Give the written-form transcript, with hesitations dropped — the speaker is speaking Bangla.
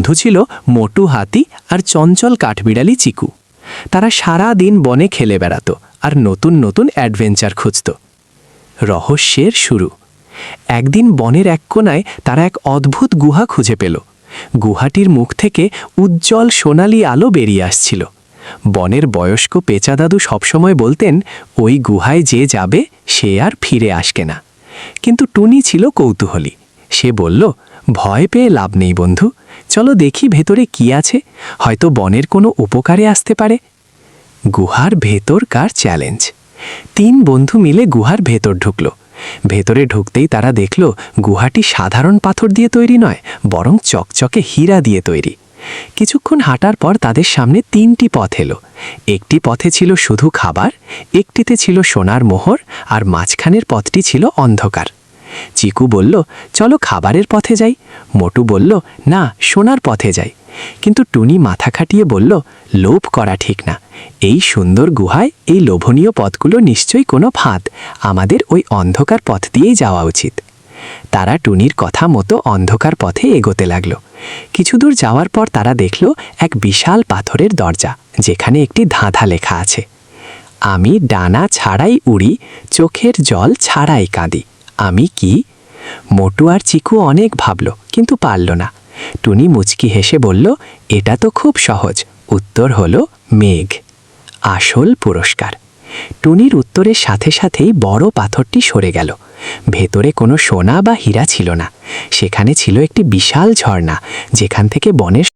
বন্ধু ছিল মোটু হাতি আর চঞ্চল কাঠবিড়ালি চিকু। তারা সারা দিন বনে খেলে বেড়াত আর নতুন নতুন অ্যাডভেঞ্চার খুঁজত। রহস্যের শুরু। একদিন বনের এক কোণায় তারা এক অদ্ভুত গুহা খুঁজে পেল। গুহাটির মুখ থেকে উজ্জ্বল সোনালি আলো বেরিয়ে আসছিল। বনের বয়স্ক পেঁচা দাদু সবসময় বলতেন, ওই গুহায় যে যাবে সে আর ফিরে আসবে না। কিন্তু টুনি ছিল কৌতূহলী। সে বলল, ভয় পেয়ে লাভ নেই বন্ধু, চলো দেখি ভেতরে কি আছে, হয়তো বনের কোনো উপকারে আসতে পারে। গুহার ভেতরকার চ্যালেঞ্জ। 3 বন্ধু মিলে গুহার ভেতর ঢুকল। ভেতরে ঢুকতেই তারা দেখল গুহাটি সাধারণ পাথর দিয়ে তৈরি নয়, বরং চকচকে হীরা দিয়ে তৈরি। কিছুক্ষণ হাঁটার পর তাদের সামনে 3টি পথ এলো। একটি পথে ছিল শুধু খাবার, একটিতে ছিল সোনার মোহর, আর মাঝখানের পথটি ছিল অন্ধকার। চিকু বলল, চলো খাবারের পথে যাই। মোটু বলল, না, সোনার পথে যাই। কিন্তু টুনি মাথা খাটিয়ে বলল, লোভ করা ঠিক না। এই সুন্দর গুহায় এই লোভনীয় পথগুলো নিশ্চয়ই কোনো ফাঁদ, আমাদের ওই অন্ধকার পথ দিয়েই যাওয়া উচিত। তারা টুনির কথা মতো অন্ধকার পথে এগোতে লাগলো। কিছু দূর যাওয়ার পর তারা দেখল এক বিশাল পাথরের দরজা, যেখানে একটি ধাঁধা লেখা আছে, আমি ডানা ছাড়াই উড়ি, চোখের জল ছাড়াই কাঁদি, আমি কি? মোটু আর চিকু অনেক ভাবল, কিন্তু পারল না। টুনি মুচকি হেসে বলল, এটা তো খুব সহজ, উত্তর হলো মেঘ। আসল পুরস্কার। টুনির উত্তরের সাথে সাথেই বড় পাথরটি সরে গেল। ভেতরে কোনো সোনা বা হীরা ছিল না, সেখানে ছিল একটি বিশাল ঝর্ণা, যেখান থেকে বনের